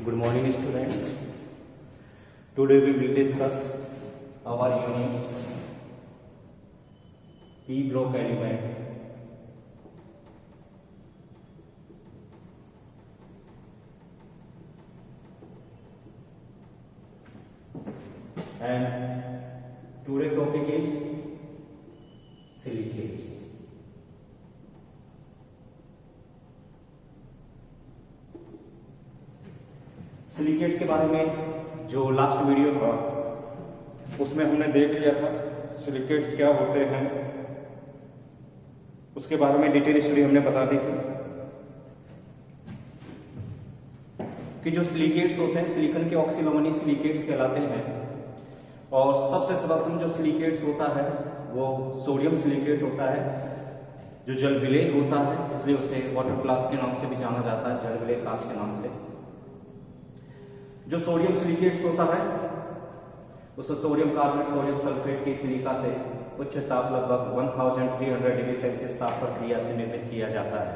Good morning, students. Today we will discuss our units P block element and today topic is silicates. Silicates के बारे में जो last video था उसमें हमने देख लिया था सिलिकेट्स क्या होते हैं, उसके बारे में डिटेल स्टडी हमने बता दी थी कि जो सिलिकेट्स होते हैं सिलिकॉन के ऑक्सीलोमनी सिलिकेट्स कहलाते हैं। और सबसे सर्वप्रथम जो सिलिकेट्स होता है वो सोडियम सिलिकेट होता है जो जल विलेय होता है, इसलिए उसे वाटर ग्लास के नाम से भी जाना जाता है, जल विलेय कांच के नाम से। जो सोडियम सिलिकेट्स होता है उसमें सोडियम कार्बोनेट सोडियम सल्फेट की सिलिका से उच्च ताप लगभग 1300 डिग्री सेल्सियस ताप पर क्रिया से निर्मित किया जाता है।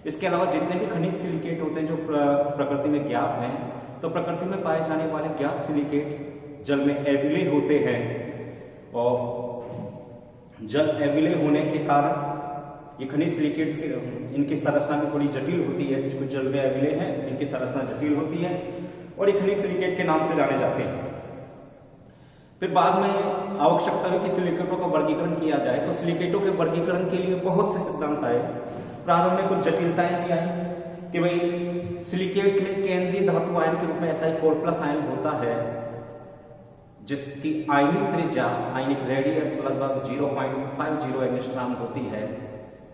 इसके अलावा जितने भी खनिज सिलिकेट होते हैं जो प्रकृति में ज्ञात हैं, तो प्रकृति में पाए जाने वाले ज्ञात सिलिकेट जल में अविलेय होते हैं और जल अविलेय होने के कारण ये खनिज सिलिकेट्स इनकी संरचना भी थोड़ी जटिल होती है। कुछ जल में अविलेय है, इनकी संरचना जटिल होती है और ये खनिज सिलिकेट के नाम से जाने जाते हैं। फिर बाद में आवश्यकता हुई कि सिलिकेटों का वर्गीकरण किया जाए, तो सिलिकेटों के वर्गीकरण के लिए बहुत से सिद्धांत आए। प्रारंभ में कुछ जटिलताएं भी आई कि भाई सिलिकेट्स में केंद्रीय धातु आयन के रूप में Si4+ आयन होता है जिसकी आयनिक त्रिज्या आयनिक रेडियस लगभग 0.50 एंगस्ट्रॉम होती है।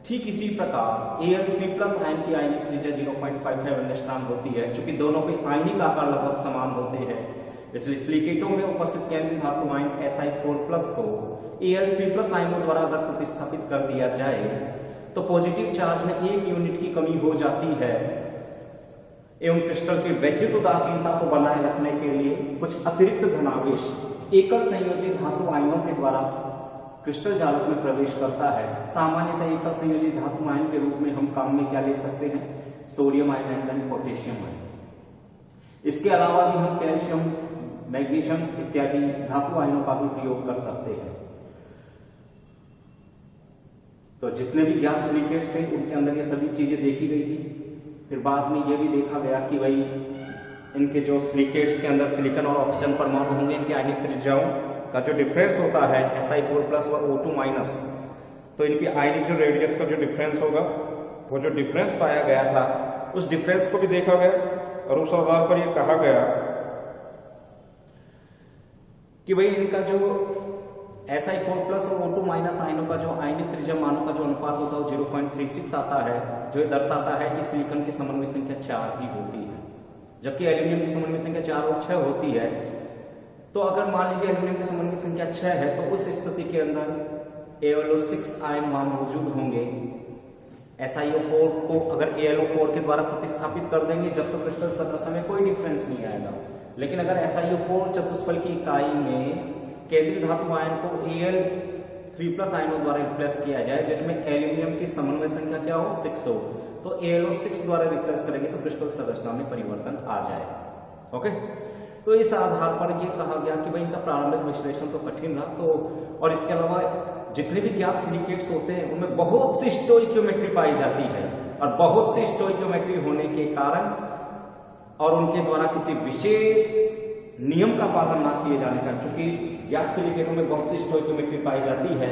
ठीक इसी प्रकार Al3+ आयन की आयनिक त्रिज्या 0.55 एंगस्ट्रॉम होती है। चूंकि दोनों के आयनिक आकार लगभग समान होते हैं, इसलिए सिलिकेटों में उपस्थित केंद्रीय धातु आयन Si4+ को Al3+ आयनों द्वारा अगर प्रतिस्थापित कर दिया जाए तो पॉजिटिव चार्ज में 1 यूनिट की कमी हो जाती है एवं क्रिस्टल की वैद्युत उदासीनता को बनाए रखने के लिए कुछ अतिरिक्त धनावेश एकल संयोजित धातु आयनों के द्वारा क्रिस्टल जालक में प्रवेश करता है। सामान्यतः एकल संयोजित धातु आयन के रूप में हम काम में क्या ले सकते हैं, sodium ion and then potassium ion. इसके अलावा भी हम कैल्शियम, मैग्नीशियम इत्यादि धातु आयनों का भी प्रयोग कर सकते हैं। तो जितने भी ज्ञात सिलिकेट्स थे उनके अंदर ये सभी चीजें देखी गई थी। फिर बाद में ये भी देखा गया कि भाई इनके जो सिलिकेट्स के अंदर सिलिकॉन और ऑक्सीजन परमाणु होंगे, इनकी आयनिक त्रिज्याओं का जो डिफरेंस होता है Si4+ और O2-, तो इनकी आयनिक जो रेडियस का जो डिफरेंस होगा, वो जो डिफरेंस पाया गया था उस डिफरेंस को भी देखा गया और उस आधार पर यह कहा गया कि भाई इनका जो Si4+ और O2- आयनों का जो आयनिक त्रिज्या मानों का जो अनुपात होता है वो 0.36 आता है, जो ये दर्शाता है कि सिलिकॉन की समन्वय संख्या 4 ही होती है, जबकि एल्यूमिनियम की समन्वय संख्या 4 और 6 होती है। तो अगर मान लीजिए एल्यूमिनियम की समन्वय संख्या 6 है तो उस स्थिति के अंदर AlO6 आयन मान मौजूद होंगे। SiO4 को अगर AlO4 के द्वारा प्रतिस्थापित कर देंगे जब तो क्रिस्टल संरचना में कोई डिफरेंस नहीं आएगा। लेकिन अगर SiO4 चतुष्फल की इकाई में केंद्रीय धातु आयन को Al3+ आयनों द्वारा रिप्लेस किया जाए जिसमें एल्यूमिनियम की समन्वय संख्या क्या हो, 6 हो, तो AlO6 द्वारा रिप्लेस करेंगे तो क्रिस्टल संरचना में परिवर्तन आ जाए। ओके, तो इस आधार पर यह कहा गया कि भाई इनका प्रारंभिक विश्लेषण तो कठिन रहा। तो और इसके अलावा जितने भी ज्ञात सिलिकेट्स होते हैं उनमें बहुत सी स्टोइकियोमेट्री पाई जाती है और बहुत सी स्टोइकियोमेट्री होने के कारण और उनके द्वारा किसी विशेष नियम का पालन ना किए जाने का, चूंकि ज्ञात सिलिकेटों में बहुत सी स्टोइकियोमेट्री पाई जाती है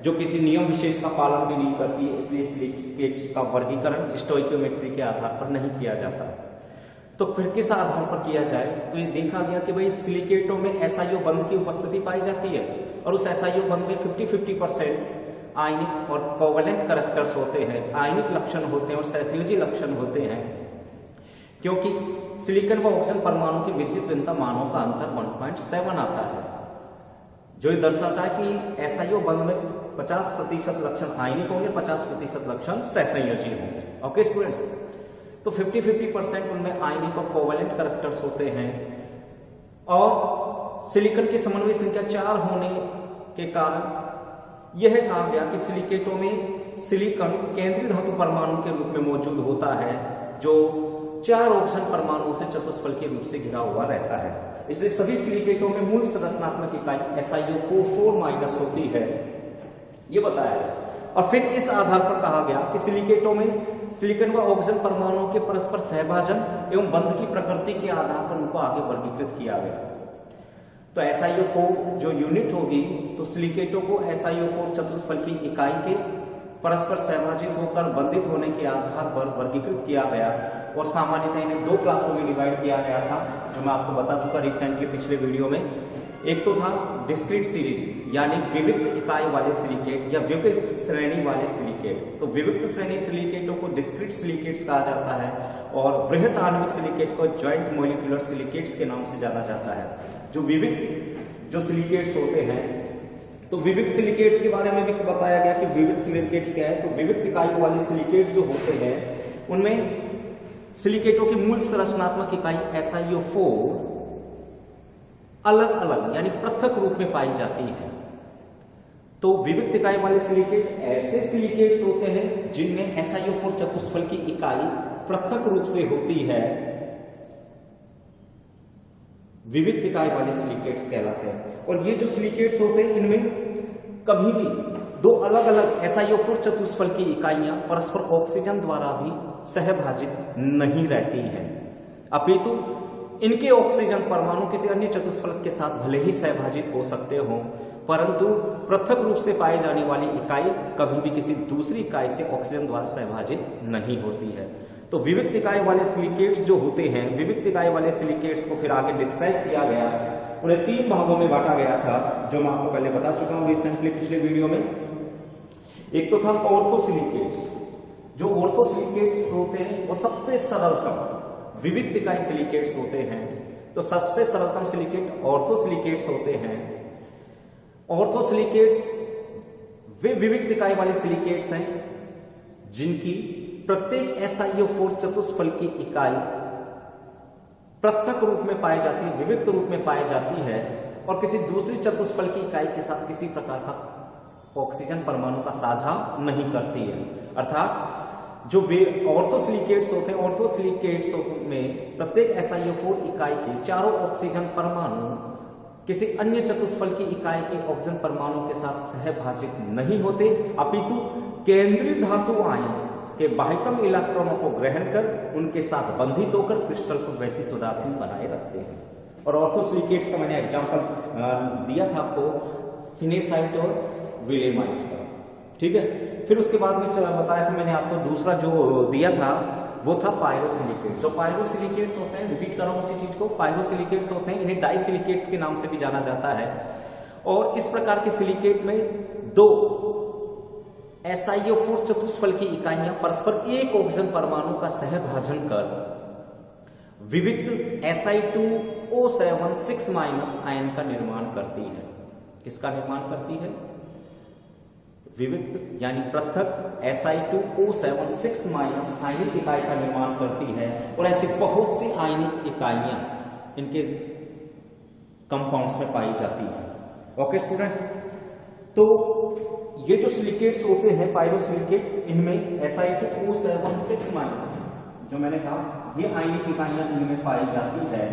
जो किसी नियम विशेष का पालन भी नहीं करती है, इसलिए सिलिकेट्स का वर्गीकरण स्टोइकियोमेट्री के आधार पर नहीं किया जाता। तो फिर किस आधार पर किया जाए, तो ये देखा गया कि भाई सिलिकेटों में SiO बंध की उपस्थिति पाई जाती है और उस SiO बंध में 50-50% आयनिक और कोवेलेंट कैरेक्टर्स होते हैं, आयनिक लक्षण होते हैं और सहसंयोजी लक्षण होते हैं, क्योंकि सिलिकॉन व ऑक्सीजन परमाणु की विद्युत भिन्नता मानों का अंतर 1.7 आता है, जो ये दर्शाता है कि SiO बंध में 50% लक्षण आयनिक होंगे, 50% लक्षण सहसंयोजी होंगे। ओके स्टूडेंट्स, तो 50-50% उनमें आयनिक और कोवेलेंट कैरेक्टर्स होते हैं और सिलिकॉन की समन्वय संख्या 4 होने के कारण यह कहा गया कि सिलिकेटों में सिलिकॉन केंद्रीय धातु परमाणु के रूप में मौजूद होता है जो 4 ऑक्सीजन परमाणुओं से चतुष्फलकीय रूप से घिरा हुआ रहता है। इसलिए सभी सिलिकेटों में मूल संरचनात्मक इकाई SiO4 होती है, ये बताया गया। और फिर इस आधार पर कहा गया कि सिलिकेटों में सिलिकॉन व ऑक्सीजन परमाणुओं के परस्पर सहभाजन एवं बंध की प्रकृति के आधार पर उनको आगे वर्गीकृत किया गया। तो SiO4 जो यूनिट होगी, तो सिलिकेटों को SiO4 चतुष्फलकीय इकाई के परस्पर सहभाजित होकर बंधित होने के आधार पर वर्गीकृत किया गया और सामान्यतः इन्हें 2 क्लासों में डिवाइड किया गया था, जो मैं आपको बता चुका रिसेंटली पिछले वीडियो में। एक तो था डिस्क्रीट सीरीज यानी विविक्त इकाई वाले सिलिकेट या विविक्त श्रेणी वाले सिलिकेट। तो विविक्त श्रेणी सिलिकेटों को डिस्क्रीट सिलिकेट्स कहा जाता है और वृहत आणविक सिलिकेट को जॉइंट मॉलिक्यूलर सिलिकेट्स के नाम से जाना जाता है। जो विविक्त जो सिलिकेट्स होते हैं, तो विविक्त सिलिकेट्स के बारे में भी बताया गया कि विविक्त सिलिकेट्स क्या है। तो विविक्त इकाई वाले सिलिकेट्स जो होते हैं उनमें सिलिकेटों की मूल संरचनात्मक इकाई SiO4 अलग अलग यानी पृथक रूप में पाई जाती है। तो विविक्त इकाई वाले सिलिकेट ऐसे सिलिकेट्स होते हैं जिनमें SiO4 चतुष्फल की इकाई पृथक रूप से होती है, विविक्त इकाई वाले सिलिकेट्स कहलाते हैं। और ये जो सिलिकेट्स होते हैं इनमें कभी भी 2 अलग अलग SiO4 चतुष्फल की इकाइयां परस्पर ऑक्सीजन द्वारा भी सहभाजित नहीं रहती हैं, अपितु इनके ऑक्सीजन परमाणु किसी अन्य चतुष्फलक के साथ भले ही सहभाजित हो सकते हों, परंतु पृथक रूप से पाई जाने वाली इकाई कभी भी किसी दूसरी इकाई से ऑक्सीजन द्वारा सहभाजित नहीं होती है। तो विविक्त इकाई वाले सिलिकेट्स जो होते हैं, विविक्त इकाई वाले सिलिकेट्स को फिर आगे डिस्क्राइब किया गया, उन्हें 3 भागों में बांटा गया था, जो मैं आपको पहले बता चुका हूं रिसेंटली पिछले वीडियो में। एक तो था ऑर्थोसिलिकेट्स। जो ऑर्थोसिलिकेट्स होते हैं वो सबसे सरलतम विविक्त इकाई सिलिकेट्स होते हैं। तो सबसे सरलतम सिलिकेट ऑर्थोसिलिकेट्स होते हैं। ऑर्थोसिलिकेट्स वे विविक्त इकाई वाले सिलिकेट्स हैं जिनकी प्रत्येक SiO4 चतुष्फल की इकाई पृथक रूप में पाई जाती है, विविक्त रूप में पाई जाती है और किसी दूसरी चतुष्फल की इकाई के साथ किसी प्रकार का ऑक्सीजन परमाणु का साझा नहीं करती है। अर्थात जो वे ऑर्थोसिलिकेट्स होते हैं, ऑर्थोसिलिकेट्स में प्रत्येक SiO4 इकाई के चारों ऑक्सीजन परमाणु किसी अन्य चतुष्फल की इकाई के ऑक्सीजन परमाणु के साथ सहभाजित नहीं होते, अपितु केंद्रीय धातु आयन के बाह्यतम इलेक्ट्रॉनों को ग्रहण कर उनके साथ बंधित होकर क्रिस्टल को व्यतित्वदासीन बनाए रखते हैं। और ऑर्थोसिलिकेट्स का मैंने एग्जांपल दिया था आपको, फिनेसाइट और विलेमाइट का, ठीक है। फिर उसके बाद में बताया था मैंने आपको दूसरा जो दिया था वो था पायरोसिलिकेट्स। जो पायरोसिलिकेट्स होते हैं, रिपीट कर रहा हूं उसी चीज को, पायरोसिलिकेट्स होते हैं, इन्हें डाइसिलिकेट्स के नाम से भी जाना जाता है। और इस प्रकार के सिलिकेट में 2 SiO4 चतुष्फल की इकाइयां परस्पर एक ऑक्सीजन परमाणु का सहभाजन कर विविक्त Si2O7 आयन का निर्माण करती है। किसका निर्माण करती है? विविक्त यानी पृथक Si2O7 आयनिक इकाई का निर्माण करती है। और ऐसी बहुत सी आयनिक इकाइयां इनके कंपाउंड्स में पाई जाती है। ओके स्टूडेंट्स, तो ये जो सिलिकेट्स होते हैं पायरोसिलिकेट, इनमें Si2O7 जो मैंने कहा ये आयनिक इकाइयां इनमें पाई जाती है।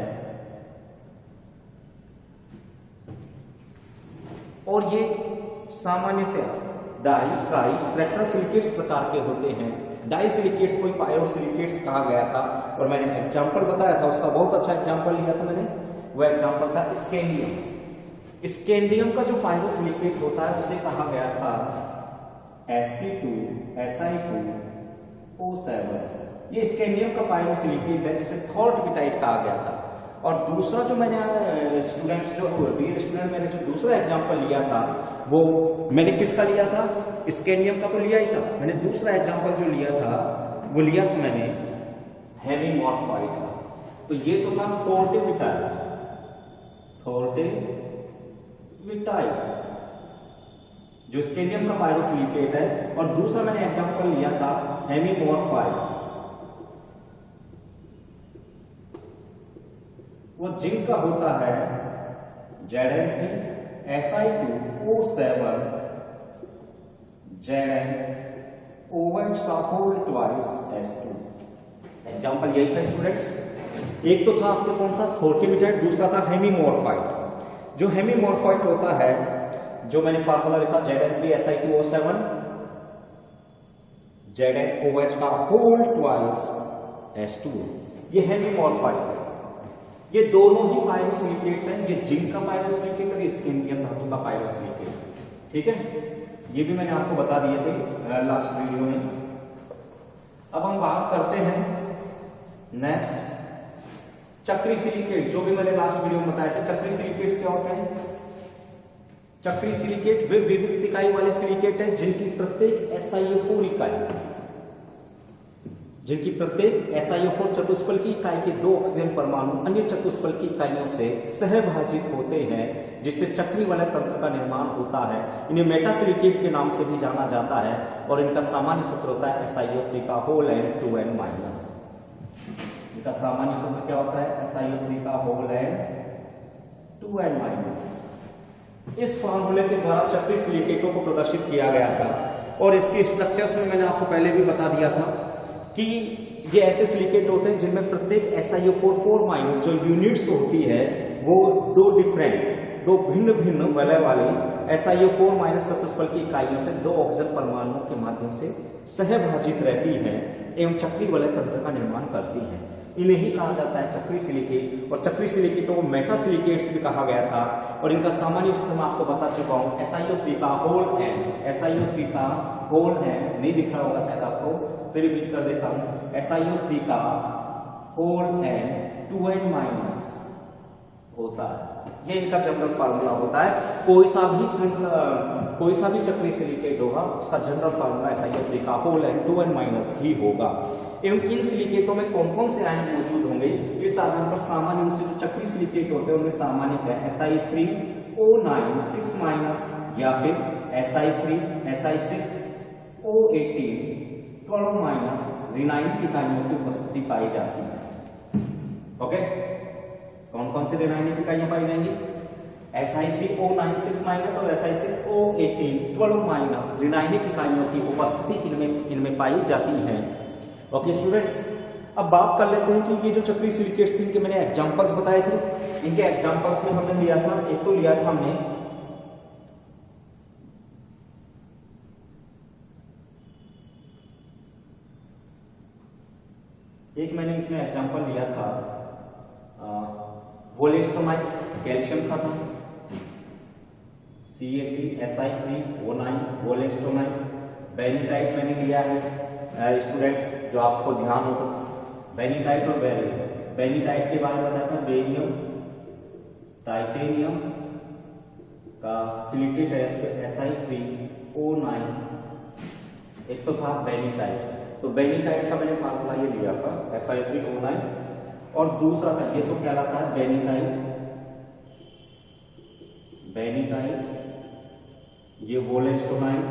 और ये सामान्यतः डाई ट्राई टेट्रासिलिकेट्स प्रकार के होते हैं। डाई सिलिकेट्स को पायरोसिलिकेट्स कहा गया था और मैंने एग्जांपल बताया था, उसका बहुत अच्छा एग्जांपल लिया था मैंने, वो एग्जांपल था स्कैंडियम। स्कैंडियम का जो पायरोसिलिकेट होता है उसे कहा गया था Si2O7। ये स्कैंडियम का पायरोसिलिकेट है जिसे थॉर्टविटाइट कहा गया था। और दूसरा जो मैंने स्टूडेंट्स जो डियर स्टूडेंट मैंने जो दूसरा एग्जांपल लिया था वो मैंने किसका लिया था? स्कैंडियम का तो लिया ही था, मैंने दूसरा एग्जांपल जो लिया था वो लिया था मैंने हेमीमॉर्फाइड का। तो ये तो था थॉर्टविटाइट, जो स्कैंडियम का पायरोसिलिकेट है। और दूसरा मैंने एग्जांपल लिया था हेमीमॉर्फाइड, वो जिंक का होता है Zn3 Si2O7 Zn OH का होल ट्वाइस S2। एग्जाम्पल यही था स्टूडेंट्स। एक तो था आपको कौन सा, फोर्टिमिटेड, दूसरा था हेमीमॉर्फाइट। जो हेमीमॉर्फाइट होता है, जो मैंने फार्मूला लिखा Zn3Si2O7 ZnOH का होल ट्वाइस H2O, ये हेमीमॉर्फाइट है। ये दोनों ही पायरोसिलिकेट्स हैं, ये जिंक का पायरोसिलिकेट और स्कैंडियम धातु का पायरोसिलिकेट। ठीक है, ये भी मैंने आपको बता दिए थे लास्ट वीडियो में। अब हम बात करते हैं नेक्स्ट चक्री सिलिकेट, जो भी मैंने लास्ट वीडियो में बताया था। चक्री सिलिकेट्स क्या होते हैं? चक्री सिलिकेट वे विविध इकाई वाले सिलिकेट हैं जिनकी प्रत्येक SiO4 चतुष्फल की इकाई के 2 ऑक्सीजन परमाणु अन्य चतुष्फल की इकाइयों से सहभाजित होते हैं, जिससे चक्री वाले तंत्र का निर्माण होता है। इन्हें मेटासिलिकेट के नाम से भी जाना जाता है और इनका सामान्य सूत्र होता है SiO3 का होल एंड 2n माइनस। इनका सामान्य सूत्र क्या होता है? SiO3 का होल एंड 2n माइनस। इस फार्मूले के द्वारा चक्री सिलिकेटों को प्रदर्शित किया गया था और इसके स्ट्रक्चर्स में मैंने आपको पहले भी बता दिया था कि ये ऐसे सिलिकेट होते हैं जिनमें प्रत्येक SiO4 माइनस जो यूनिट्स होती है वो दो भिन्न भिन्न वलय वाली SiO4 माइनस चतुष्फल की इकाइयों से 2 ऑक्सीजन परमाणुओं के माध्यम से सहभाजित रहती है एवं चक्री वलय तंत्र का निर्माण करती है। इन्हें ही कहा जाता है चक्री सिलिकेट, और चक्री सिलिकेटों को मेटासिलिकेट्स भी कहा गया था। और इनका सामान्य सूत्र मैं आपको बता चुका हूं, SiO3 का होल एंड, SiO3 का होल एंड नहीं दिख रहा होगा शायद आपको, फिर रिपीट कर देता हूं, SiO3 का होल एंड 2n माइनस होता है। ये इनका जनरल फार्मूला होता है। कोई सा भी चक्री सिलिकेट होगा उसका जनरल फार्मूला SiO3 का होल एंड 2n माइनस ही होगा। एवं इन सिलिकेटों में कौन कौन से आयन मौजूद होंगे? इस आधार पर सामान्य रूप से जो चक्री सिलिकेट होते हैं उनमें सामान्य है Si3O9 6 माइनस या फिर Si6 O18 12 माइनस ऋणायनिक इकाइयों की उपस्थिति पाई जाती है। ओके, कौन कौन सी ऋणायनिक इकाइयां पाई जाएंगी? Si3O9 6 माइनस और Si6O18 12 माइनस ऋणायनिक इकाइयों की उपस्थिति इनमें पाई जाती है। ओके स्टूडेंट्स, अब बात कर लेते हैं कि ये जो चक्री सिलिकेट्स थे इनके मैंने एग्जांपल्स बताए थे। इनके एग्जांपल्स में हमने लिया था, एक तो लिया था हमने मैंने इसमें एग्जांपल लिया था वोलेस्टोनाइट, कैल्शियम का था, Ca3Si3O9 वोलेस्टोनाइट। बेनिटाइट मैंने लिया है स्टूडेंट्स, जो आपको ध्यान हो तो बेनिटाइट और बेरिल। बेनिटाइट के बारे में बताया था, बेरियम टाइटेनियम का सिलिकेट है Si3O9, एक तो था बेनिटाइट। तो बेनिटाइट का मैंने फार्मूला ये लिया था Si3O9, और दूसरा था ये तो कहलाता है बेनिटाइट, ये वोलेस्टोनाइट,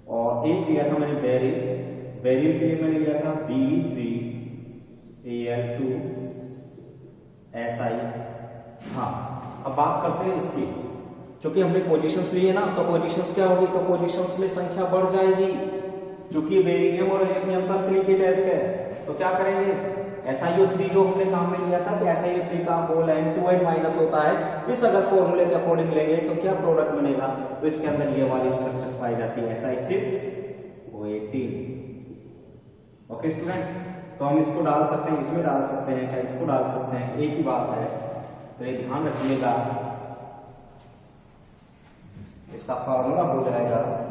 और एक लिया था मैंने बेरिल के लिए मैंने लिया था Be3Al2Si। हाँ, अब बात करते हैं इसकी, चूंकि हमने पोजीशंस लिए ना, तो पोजीशंस क्या होगी? तो पोजीशंस में संख्या बढ़ जाएगी, क्योंकि बेरिलियम और एल्युमिनियम का सिलिकेट है इसके। तो क्या करेंगे? SiO3 जो हमने काम में लिया था कि Si3 का होल एंड 2n माइनस होता है, इस अगर फॉर्मूले के अकॉर्डिंग लेंगे तो क्या प्रोडक्ट बनेगा? तो इसके अंदर ये वाली स्ट्रक्चर्स पाई जाती है Si6O18। ओके स्टूडेंट्स, तो हम इसको डाल सकते हैं, इसमें डाल सकते हैं, चाहे इसको डाल सकते हैं, एक ही बात है। तो ये ध्यान रखिएगा, इसका फॉर्मूला हो जाएगा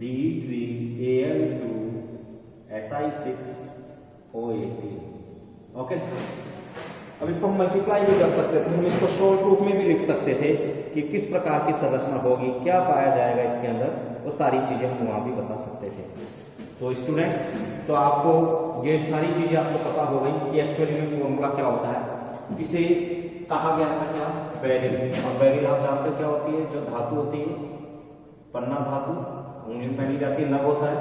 Be3Al2Si6O18। ओके, अब इसको हम मल्टीप्लाई भी कर सकते थे, हम इसको शॉर्ट रूप में भी लिख सकते थे कि किस प्रकार की संरचना होगी, क्या पाया जाएगा इसके अंदर, वो सारी चीजें हम वहां भी बता सकते थे। तो स्टूडेंट्स, तो आपको ये सारी चीजें आपको पता हो गई कि एक्चुअली में फॉर्मूला क्या होता है। इसे कहा गया था क्या? बेरिल। और बेरिल आप जानते हो क्या होती है? जो धातु होती है, पन्ना धातु, उंगली में पहनी जाती है, नग होता है,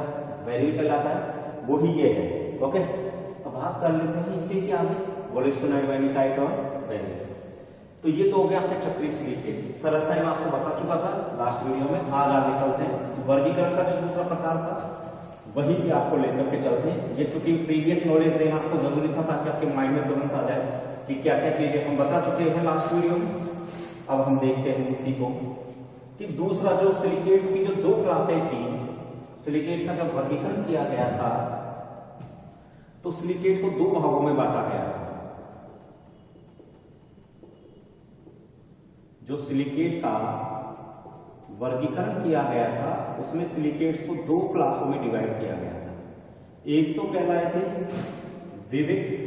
बेरिल कहलाता है, वो ही ये है। ओके, अब बात कर लेते हैं इससे क्या है, वोलेस्टोनाइट, बेनिटाइट और बेरिल। तो ये तो हो गया आपके चक्रीय सिलिकेट। संरचना मैं आपको बता चुका था लास्ट वीडियो में। आज आगे चलते हैं। तो वर्गीकरण का जो दूसरा प्रकार था वही भी आपको लेकर के चलते हैं। ये चूंकि प्रीवियस नॉलेज देना आपको जरूरी था ताकि आपके माइंड में तुरंत आ जाए कि क्या क्या चीजें हम बता चुके हैं लास्ट वीडियो में। अब हम देखते हैं इसी को कि दूसरा जो सिलिकेट्स की जो दो क्लासेस थी, सिलिकेट का जब वर्गीकरण किया गया था तो सिलिकेट को दो भागों में बांटा गया था। जो सिलिकेट का वर्गीकरण किया गया था उसमें सिलिकेट्स को दो क्लासों में डिवाइड किया गया था। एक तो कहलाए थे विविक्त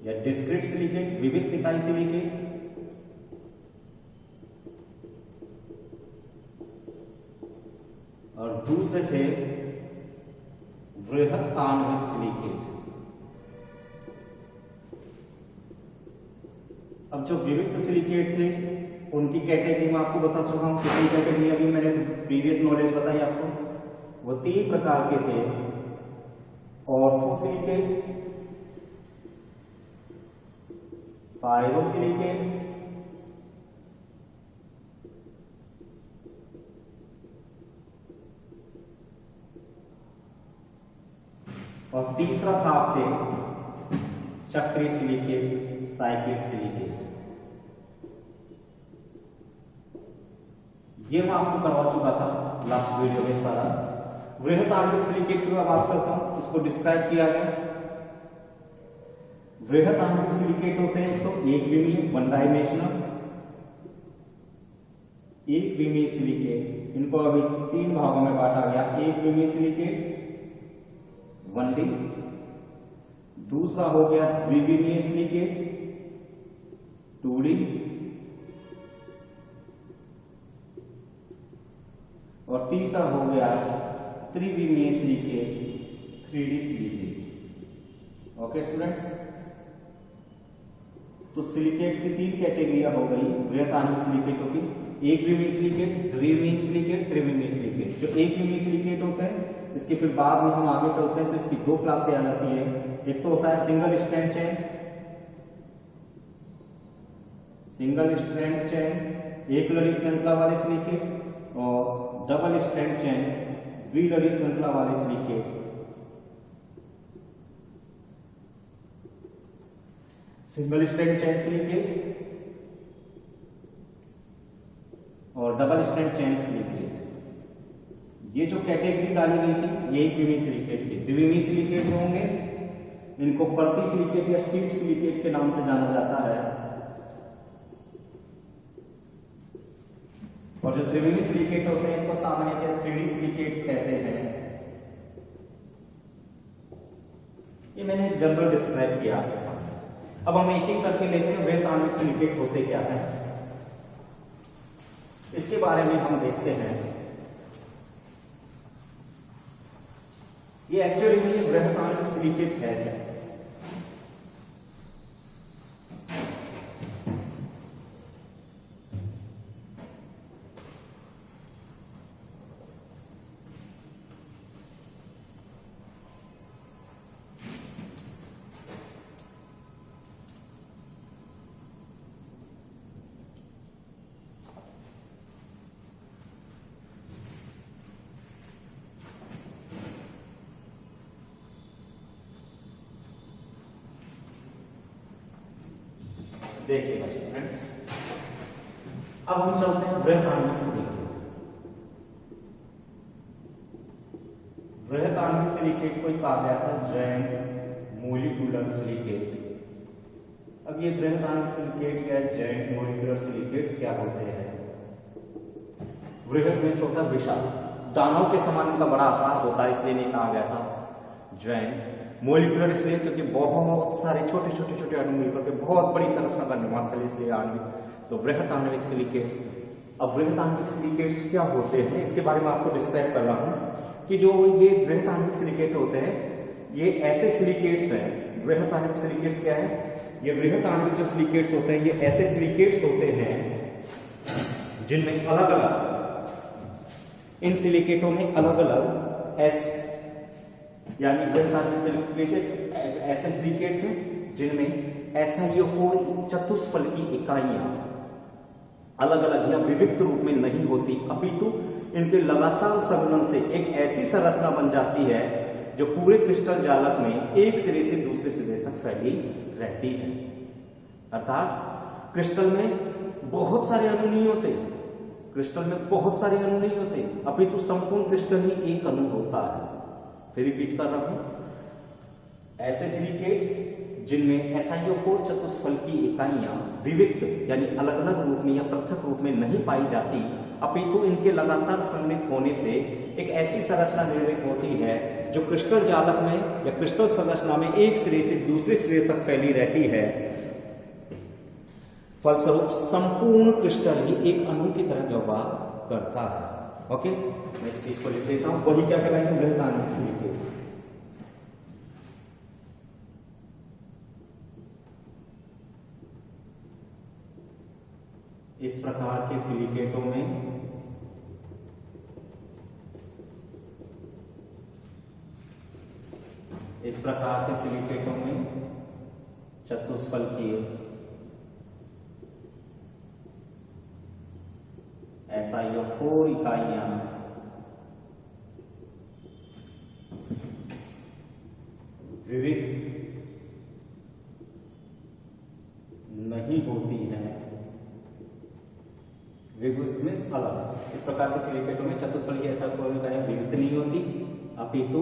या डिस्क्रीट सिलिकेट, विविक्त इकाई सिलिकेट, और दूसरे थे वृहत आणविक सिलिकेट। अब जो विविक्त सिलिकेट थे उनकी कैटेगरी में आपको बता चुका हूं। कितनी कैटेगरी अभी मैंने प्रीवियस नॉलेज बताई आपको, वो 3 प्रकार के थे। ऑर्थो सिलिकेट, पायरो सिलिकेट और तीसरा था आपके चक्रीय सिलिकेट, साइक्लिक सिलिकेट। ये मैं आपको करवा चुका था लास्ट वीडियो में सारा। वृहत आणविक सिलिकेट की मैं बात करता हूं, इसको डिस्क्राइब किया गया। वृहत आणविक सिलिकेट होते हैं तो एक विमीय, वन डायमेंशनल, एक विमीय सिलिकेट। इनको अभी 3 भागों में बांटा गया। एक विमीय सिलिकेट 1D, दूसरा हो गया द्विविमीय सिलिकेट 2D, और तीसरा हो गया त्रिविमीय silicate 3D silicate. Okay students, तो सिलिकेट्स की 3 कैटेगरियां हो गई वृहत आणविक सिलिकेटों की। एक विमीय सिलिकेट, द्विविमीय सिलिकेट, त्रिविमीय सिलिकेट। जो एक विमीय सिलिकेट होते हैं इसके फिर बाद में हम आगे चलते हैं तो इसकी 2 क्लासें आ जाती है। एक तो होता है single strand chain, single strand chain एक लड़ी श्रृंखला वाले सिलिकेट, और डबल स्ट्रैंड चेन द्विलड़ी श्रृंखला वाले silicate. Single strand chain silicate और डबल स्ट्रैंड चेन सिलिकेट, ये जो कैटेगरी डाली गई थी ये एक विमीय सिलिकेट की। द्विविमीय सिलिकेट जो होंगे इनको प्रति सिलिकेट या सीट सिलिकेट के नाम से जाना जाता है, और जो त्रिविमीय सिलिकेट होते हैं इनको सामान्यतः 3D सिलिकेट्स कहते हैं। ये मैंने जनरल डिस्क्राइब किया आपके सामने। अब हम एक एक करके लेते हैं वृहत आणविक सिलिकेट होते क्या है, इसके बारे में हम देखते हैं। ये एक्चुअली में ये वृहत आणविक सिलिकेट है क्या? देखिए स्टूडेंट्स, अब हम चलते हैं वृहत आणविक सिलिकेट। वृहत आणविक सिलिकेट को कहा गया था जॉइंट मॉलिक्यूलर सिलिकेट। अब ये वृहत आणविक सिलिकेट या जॉइंट मॉलिक्यूलर सिलिकेट्स क्या होते हैं? वृहत मीन्स होता है विशाल, दानव के समान इनका बड़ा आकार होता है, इसलिए नहीं कहा गया था जॉइंट। मॉलिक्यूलर इसलिए क्योंकि बहुत सारे छोटे छोटे छोटे अणु मिलकर के बहुत बड़ी संरचना का निर्माण करे, इसलिए आणविक। तो वृहत आणविक सिलिकेट्स। अब वृहत आणविक सिलिकेट्स क्या होते हैं इसके बारे में आपको डिस्क्राइब कर रहा हूं कि जो ये वृहत आणविक सिलिकेट होते हैं ये ऐसे सिलिकेट्स हैं। वृहत आणविक सिलिकेट्स क्या है? ये वृहत आणविक जो सिलिकेट्स होते हैं ये ऐसे सिलिकेट्स होते हैं जिनमें अलग अलग, इन सिलिकेटों में अलग अलग यानी वृहत आणविक सिलिकेट ऐसे सिलिकेट्स हैं जिनमें SiO4 चतुष्फलकी इकाइयां अलग अलग या विविक्त रूप में नहीं होती, अपितु इनके लगातार संघनन से एक ऐसी संरचना बन जाती है जो पूरे क्रिस्टल जालक में एक सिरे से दूसरे सिरे तक फैली रहती है। अर्थात क्रिस्टल में बहुत सारे अणु नहीं होते, क्रिस्टल में बहुत सारे अणु नहीं होते, अपितु संपूर्ण क्रिस्टल ही एक अणु होता है। फिर रिपीट कर रहा हूं, ऐसे सिलिकेट्स जिनमें SiO4 चतुष्फलकी इकाइयां विविक्त यानी अलग अलग रूप में या पृथक रूप में नहीं पाई जाती, अपितु इनके लगातार सम्मिलित होने से एक ऐसी संरचना निर्मित होती है जो क्रिस्टल जालक में या क्रिस्टल संरचना में एक सिरे से दूसरे सिरे तक फैली रहती है। फलस्वरूप संपूर्ण क्रिस्टल ही एक अणु की तरह व्यवहार करता है। ओके, मैं इस चीज को लिख देता हूं। वही क्या कहलाएंगे? बृहत आणविक सिलिकेट। इस प्रकार के सिलिकेटों में चतुष्फलकीय SiO4 इकाइयां विविक्त नहीं होती हैं। विविक्त मीन्स अलग। इस प्रकार के सिलिकेटों में चतुष्फलकीय SiO4 इकाइयां विविक्त नहीं होती, अपितु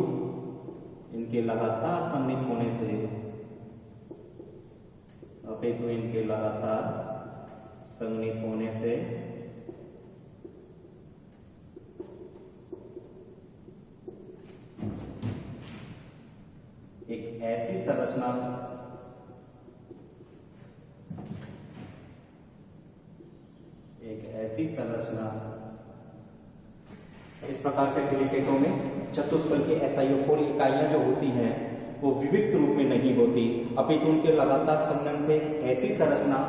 इनके लगातार सम्मिलित होने से एक ऐसी संरचना इस प्रकार के सिलिकेटों में चतुष्फलकीय SiO4 इकाइयां जो होती हैं वो विविक्त रूप में नहीं होती, अपितु उनके लगातार संघनन से ऐसी संरचना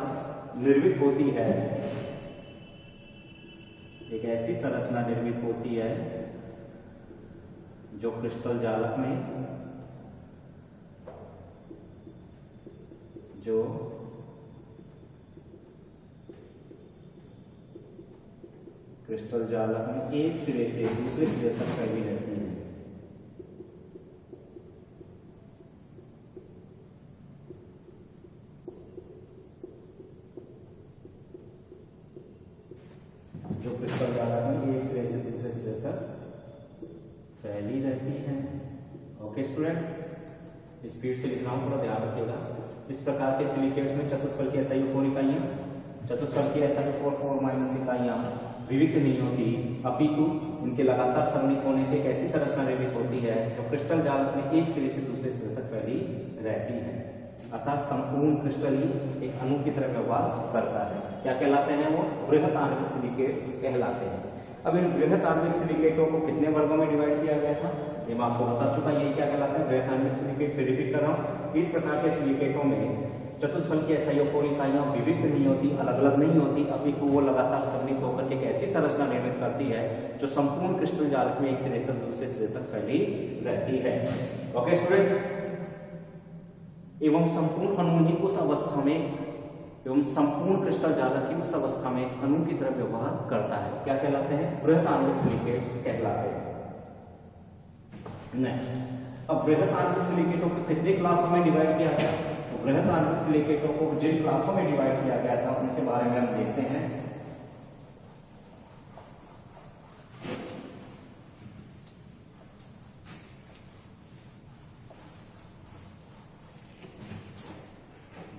निर्मित होती है जो क्रिस्टल जालक में एक सिरे से दूसरे सिरे तक फैली रहती है। जो क्रिस्टल जालक में एक सिरे से दूसरे सिरे तक फैली रहती है। ओके स्टूडेंट्स, स्पीड से लिख रहा हूं, थोड़ा ध्यान रखिएगा। इस प्रकार के सिलिकेट्स में चतुष्फलकीय SiO4 इकाइयां विविक्त नहीं होती, अपितु इनके लगातार सम्मिलित होने से एक ऐसी संरचना निर्मित होती है जो क्रिस्टल जालक में एक सिरे से दूसरे सिरे तक फैली रहती है। अर्थात संपूर्ण क्रिस्टल ही एक अणु की तरह व्यवहार करता है। क्या कहलाते हैं? वो बृहत आणविक सिलिकेट्स कहलाते हैं। अब इन बृहत आणविक सिलिकेटों को कितने वर्गों में डिवाइड किया गया था ये मैं आपको बता चुका। ये क्या कहलाते हैं? बृहत आणविक सिलिकेट। फिर रिपीट कर रहा हूँ, इस प्रकार के सिलिकेटों में चतुष्फलकीय SiO4 इकाइयां विविक्त नहीं होती, अलग अलग नहीं होती, अपितु वो लगातार सम्मिलित होकर के एक ऐसी संरचना निर्मित करती है जो संपूर्ण क्रिस्टल जालक में एक सिरे से दूसरे सिरे तक फैली रहती है। ओके स्टूडेंट्स, एवं संपूर्ण अणु ही उस अवस्था में संपूर्ण क्रिस्टल जालक की उस अवस्था में अणु की तरह व्यवहार करता है। क्या कहलाते हैं? बृहत आणविक सिलिकेट्स कहलाते हैं। नेक्स्ट, अब बृहत आणविक सिलिकेटों को कितने क्लासों में डिवाइड किया गया? बृहत आणविक सिलिकेटों को जिन क्लासों में डिवाइड किया गया था उनके बारे में हम देखते हैं।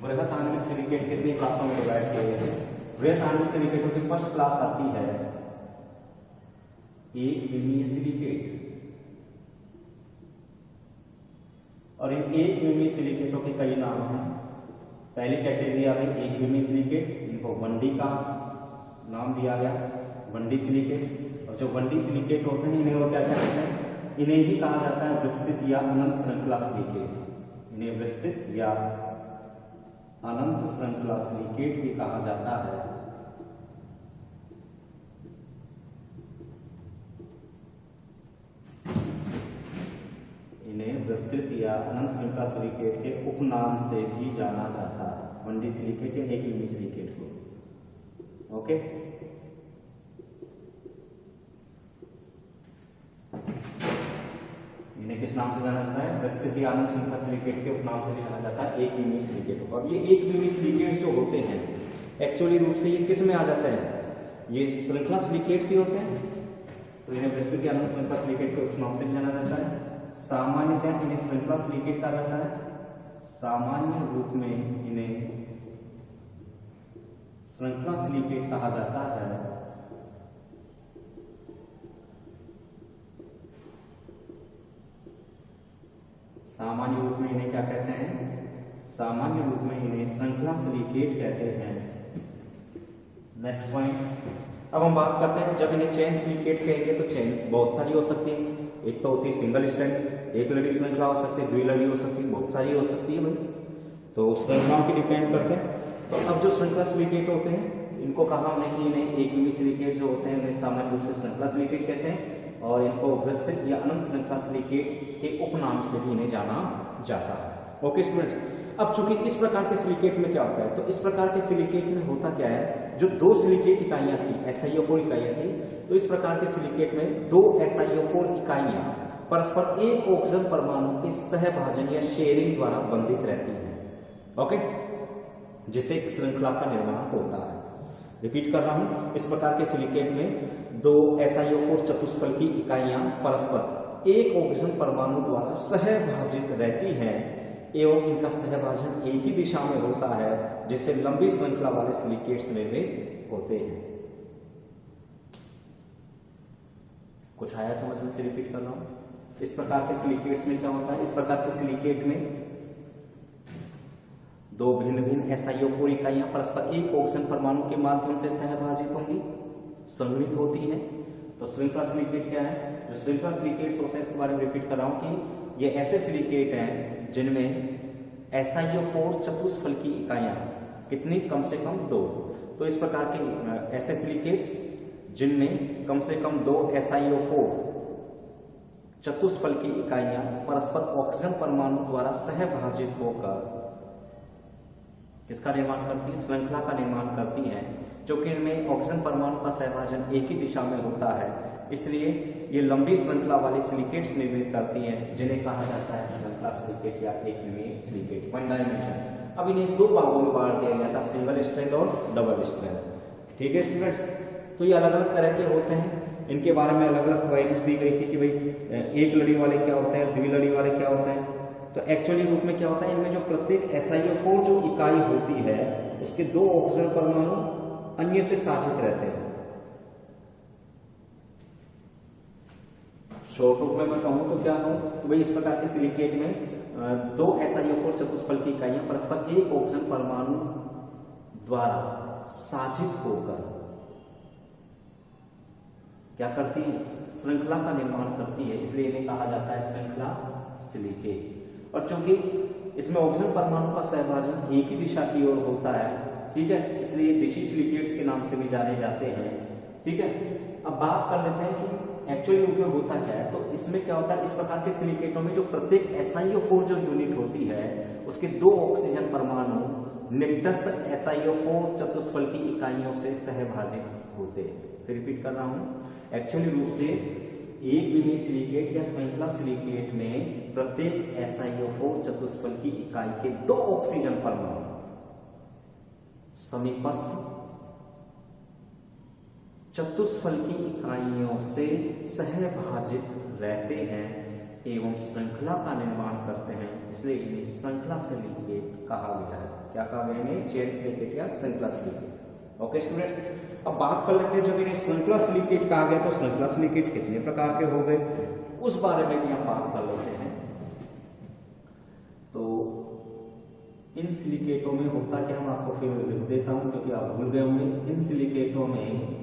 बृहत आणविक सिलिकेट कितनी क्लासों में डिवाइड किए गए हैं? बृहत आणविक सिलिकेटों की फर्स्ट क्लास आती है एक विमीय सिलिकेट, और इन एक विमीय सिलिकेटों के कई नाम हैं। पहली कैटेगरी आ गई एक विमीय सिलिकेट, इनको 1D का नाम दिया गया, 1D सिलिकेट। और जो 1D सिलिकेट होते हैं इन्हें और क्या कहते हैं? इन्हें ही कहा जाता है विस्तृत या अनंत श्रृंखला सिलिकेट। इन्हें विस्तृत या अनंत श्रृंखला सिलिकेट भी कहा जाता है। इन्हें विस्तृत या अनंत श्रृंखला सिलिकेट के उपनाम से भी जाना जाता है, 1D सिलिकेट या एक यूनिट सिलिकेट को। ओके, इन्हें किस नाम से जाना जाता है? विस्तृत या अनंत श्रृंखला सिलिकेट के उपनाम से भी जाना जाता है, एक यूनिट सिलिकेट को। अब ये एक यूनिट सिलिकेट जो होते हैं एक्चुअली रूप से ये किस में आ जाते हैं? ये श्रृंखला सिलिकेट्स ही होते हैं, तो इन्हें विस्तृत या अनंत श्रृंखला सिलिकेट के उपनाम से भी जाना जाता है। सामान्यतः इन्हें श्रृंखला सिलिकेट कहा जाता है, सामान्य रूप में इन्हें श्रृंखला सिलिकेट कहा जाता है। सामान्य रूप में इन्हें क्या कहते हैं? सामान्य रूप में इन्हें श्रृंखला सिलिकेट कहते हैं। नेक्स्ट पॉइंट, अब हम बात करते हैं जब इन्हें चेन सिलिकेट कहेंगे तो चेन बहुत सारी हो सकती है। एक तो होती है सिंगल स्ट्रैंड, एक लड़ी श्रृंखला हो सकती है, द्विलड़ी हो सकती है, बहुत सारी हो सकती है भाई, तो श्रृंखलाओं की डिपेंड करते हैं। तो अब जो श्रृंखला सिलिकेट होते हैं इनको कहा हमने कि इन्हें एक यूनिट सिलिकेट जो होते हैं इन्हें सामान्य रूप से श्रृंखला सिलिकेट कहते हैं, और इनको विस्तृत या अनंत श्रृंखला सिलिकेट के उपनाम से भी इन्हें जाना जाता है। ओके स्टूडेंट्स, अब चूंकि इस प्रकार के सिलिकेट में क्या होता है, तो इस प्रकार के सिलिकेट में होता क्या है, जो दो सिलिकेट इकाइयां थी, SiO4 इकाइयां थी, तो इस प्रकार के सिलिकेट में दो SiO4 इकाइयां परस्पर एक ऑक्सीजन परमाणु के सहभाजन या शेयरिंग द्वारा बंधित रहती हैं। ओके, जिससे एक श्रृंखला का निर्माण होता है। रिपीट कर रहा हूं, इस प्रकार के सिलिकेट में दो SiO4 चतुष्फल की इकाइयां परस्पर एक ऑक्सीजन परमाणु द्वारा सहभाजित रहती हैं एवं इनका सहभाजन एक ही दिशा में होता है, जिससे लंबी श्रृंखला वाले सिलिकेट्स निर्मित होते हैं। कुछ आया समझ में? फिर रिपीट कर रहा हूं, इस प्रकार के सिलिकेट्स में क्या होता है, इस प्रकार के सिलिकेट में दो भिन्न भिन्न SiO4 इकाइयां परस्पर एक ऑक्सीजन परमाणु के माध्यम से सहभाजित होंगी, संगठित होती है। तो श्रृंखला सिलिकेट क्या है? जो श्रृंखला सिलिकेट्स होते हैं इसके बारे में रिपीट कर रहा हूं कि ये ऐसे सिलिकेट हैं जिनमें SiO4 चतुष्फल की इकाइयां कितनी? कम से कम दो। तो इस प्रकार के ऐसे सिलिकेट्स जिनमें कम से कम दो SiO4 चतुष्फल की इकाइयां परस्पर ऑक्सीजन परमाणु द्वारा सहभाजित होकर किसका निर्माण करती है? श्रृंखला का निर्माण करती हैं, जो कि इनमें ऑक्सीजन परमाणु का सहभाजन एक ही दिशा में होता है, इसलिए ये लंबी श्रृंखला वाले सिलिकेट्स निर्मित करती हैं, जिन्हें कहा जाता है श्रृंखला सिलिकेट या एक यूनिट सिलिकेट, वन डायमेंशन। अब इन्हें दो भागों में बांट दिया गया था, सिंगल स्ट्रैंड और डबल स्ट्रैंड। ठीक है स्टूडेंट्स, तो ये अलग अलग तरह के होते हैं, इनके बारे में अलग अलग क्वेरीज दी गई थी कि भाई एक लड़ी वाले क्या होते हैं, द्विलड़ी वाले क्या होते हैं। तो एक्चुअली रूप में क्या होता है, इनमें जो प्रत्येक SiO4 जो इकाई होती है उसके दो ऑक्सीजन परमाणु अन्य से साझित रहते हैं। शॉर्ट रूप में मैं कहूं तो क्या कहूं, तो भाई इस प्रकार के सिलिकेट में दो SiO4 चतुष्फल की इकाइयां परस्पर एक ऑक्सीजन परमाणु द्वारा साझित होकर क्या करती है? श्रृंखला का निर्माण करती है, इसलिए इन्हें कहा जाता है श्रृंखला सिलिकेट। और चूंकि इसमें ऑक्सीजन परमाणु का सहभाजन एक ही दिशा की ओर होता है, ठीक है, इसलिए दिशी सिलिकेट्स के नाम से भी जाने जाते हैं। ठीक है, अब बात कर लेते हैं कि एक्चुअली रूप में होता क्या है। तो इसमें क्या होता है, इस प्रकार के सिलिकेटों में जो प्रत्येक SiO4 जो यूनिट होती है उसके दो ऑक्सीजन परमाणु निकटस्थ SiO4 चतुष्फल की इकाइयों से सहभाजित होते हैं। फिर रिपीट कर रहा हूं, एक्चुअली रूप से एक यूनिट सिलिकेट या श्रृंखला सिलिकेट में प्रत्येक SiO4 चतुष्फल की इकाई के दो ऑक्सीजन परमाणु समीपस्थ चतुष्फल की इकाइयों से सहभाजित रहते हैं एवं श्रृंखला का निर्माण करते हैं, इसलिए इन्हें श्रृंखला सिलिकेट कहा गया है। क्या कहा गया इन्हें? चेन सिलिकेट या श्रृंखला सिलिकेट। ओके स्टूडेंट्स, अब बात कर लेते हैं जब इन्हें श्रृंखला सिलिकेट कहा गया तो श्रृंखला सिलिकेट कितने प्रकार के हो गए, उस बारे में भी हम बात कर लेते हैं। तो इन सिलिकेटों में होता क्या, हम आपको फिर लिख देता हूं क्योंकि आप भूल गए होंगे। इन सिलिकेटों में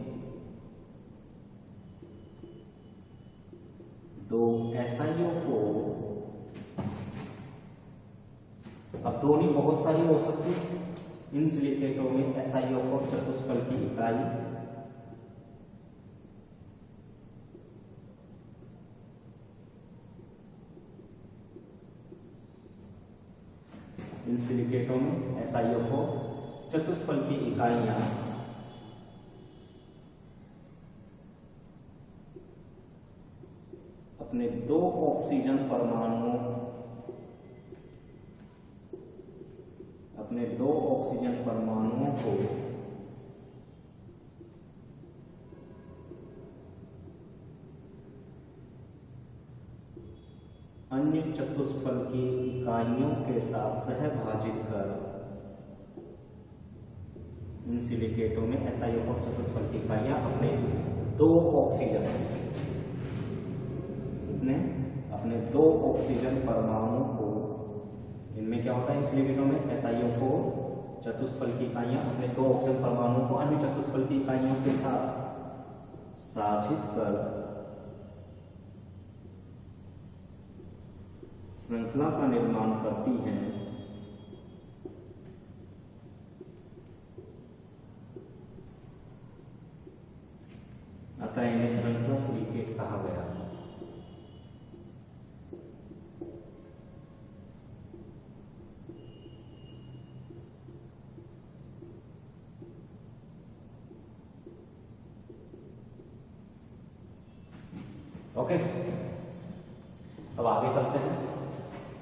दो SiO4, अब दो नहीं बहुत सारी हो सकती। इन सिलिकेटों में SiO4 चतुष्फल की इकाई इन सिलिकेटों में SiO4 चतुष्फल की इकाइयां अपने 2 ऑक्सीजन परमाणुओं को अन्य चतुष्फल की इकाइयों के साथ सहभाजित कर इन सिलिकेटों में SiO4 चतुष्फल की इकाइयां अपने 2 ऑक्सीजन परमाणुओं को, इनमें क्या होता है इन सिलिकेटों में SiO4 चतुष्फल की इकाइयां अपने 2 ऑक्सीजन परमाणुओं को अन्य चतुष्फल की इकाइयों के साथ साझित कर श्रृंखला का निर्माण करती हैं। अतः इन्हें श्रृंखला सिलिकेट कहा गया। ओके, अब आगे चलते हैं।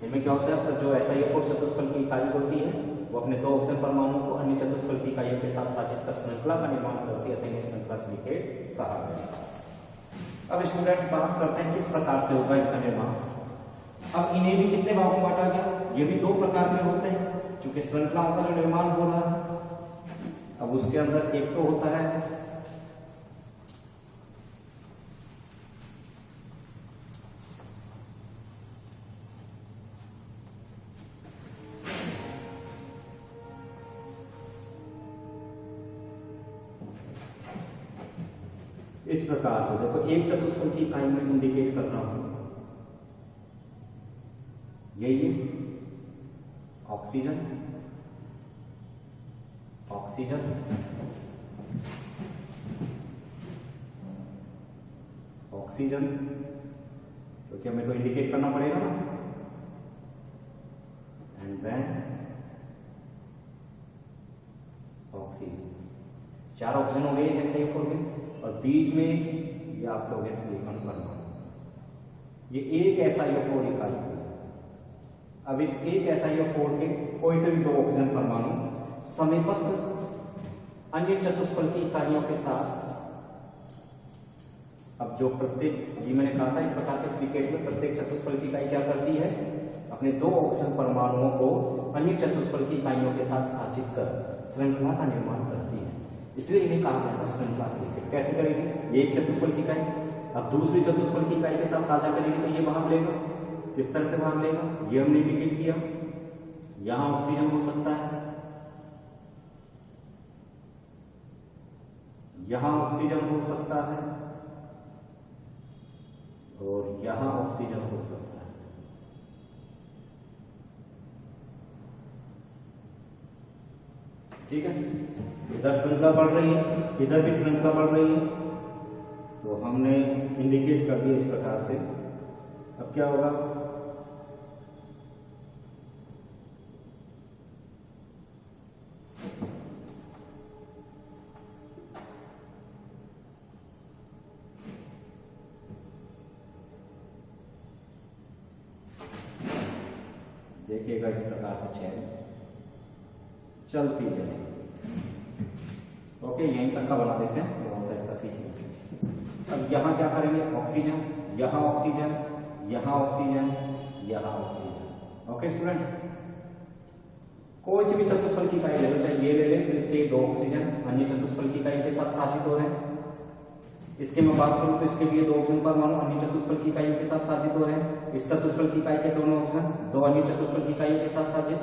इनमें क्या होता है, जो SiO4 चतुष्फल की इकाई होती है वो अपने 2 ऑक्सीजन परमाणुओं को अन्य चतुष्फल की इकाइयों के साथ साझित कर श्रृंखला का निर्माण करती है, इन्हें श्रृंखला सिलिकेट कहा गया। अब स्टूडेंट्स बात करते हैं किस प्रकार से होगा इनका निर्माण। अब इन्हें भी कितने भागों में बांटा गया, ये भी 2 प्रकार से होते हैं, क्योंकि श्रृंखलाओं का जो निर्माण हो रहा है। अब उसके अंदर एक तो होता है इस प्रकार से, देखो एक चतुष्फल की इकाई में इंडिकेट कर रहा हूं, यही ऑक्सीजन, ऑक्सीजन, ऑक्सीजन, क्योंकि हमें तो इंडिकेट करना पड़ेगा ना, एंड देन ऑक्सीजन। 4 ऑक्सीजन हो गए SiO4 में, और बीच में ये आपका हो गया सिलिकॉन परमाणु। ये एक SiO4 इकाई है। अब इस एक SiO4 के कोई से भी 2 ऑक्सीजन परमाणु समीपस्थ अन्य चतुष्फल की इकाइयों के साथ, अब जो प्रत्येक, जी मैंने कहा था इस प्रकार के सिलिकेट में प्रत्येक चतुष्फल की इकाई क्या करती है, अपने 2 ऑक्सीजन परमाणुओं को अन्य चतुष्फल की इकाइयों के साथ साझित कर श्रृंखला का निर्माण करती है। इसलिए इन्हें कहा गया था श्रृंखला सिलिकेट। कैसे करेगी, एक चतुष्फल की इकाई अब दूसरी चतुष्फल की इकाई के साथ साझा करेगी तो ये भाग लेगा, किस तरह से भाग लेगा, ये हमने इंडिकेट किया। यहां ऑक्सीजन हो सकता है, यहां ऑक्सीजन हो सकता है, और यहां ऑक्सीजन हो सकता है। ठीक है, इधर श्रृंखला बढ़ रही है, इधर भी श्रृंखला बढ़ रही है, तो हमने इंडिकेट कर दिया इस प्रकार से। अब क्या होगा, देखिएगा इस प्रकार से चैन चलती जाएगी। ओके, यहीं तक का बना देते हैं, बहुत है सफिशिएंट। अब यहां क्या करेंगे, ऑक्सीजन, यहां ऑक्सीजन, यहां ऑक्सीजन, यहां ऑक्सीजन। ओके स्टूडेंट्स, कोई सी भी चतुष्फल की इकाई ले लो, चाहे ये ले लें, तो इसके 2 ऑक्सीजन अन्य चतुष्फल की इकाई के साथ साझित हो रहे हैं। इसके मैं बात करूं तो इसके लिए 2 ऑक्सीजन परमाणु अन्य चतुष्फल की इकाइयों के साथ साझित हो रहे हैं। इस चतुष्फल की इकाई के दोनों ऑक्सीजन 2 अन्य चतुष्फल की इकाइयों के साथ साझित।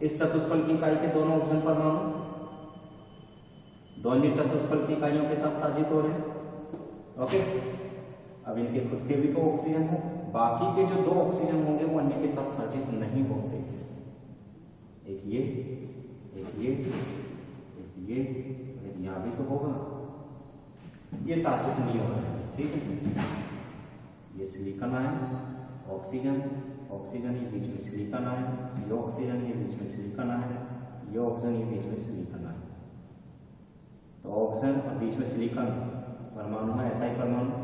इस चतुष्फल की इकाई के दोनों ऑक्सीजन परमाणु 2 अन्य चतुष्फल की इकाइयों के साथ साझित हो रहे हैं। ओके, अब इनके खुद के भी तो ऑक्सीजन है, बाकी के जो 2 ऑक्सीजन होंगे वो अन्य के साथ साझित नहीं होंगे। एक ये, एक ये, एक ये, एक यहां भी तो होगा, ये साझित नहीं हो रहा है। ठीक है, ये सिलिकॉन है ऑक्सीजन, ऑक्सीजन ये बीच में सिलिकॉन आयन, ये ऑक्सीजन ये बीच में सिलिकॉन आयन, ये ऑक्सीजन ये बीच में सिलिकॉन आयन। तो ऑक्सीजन और बीच में सिलिकॉन परमाणु में एसआई परमाणु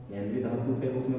केंद्रीय धातु के रूप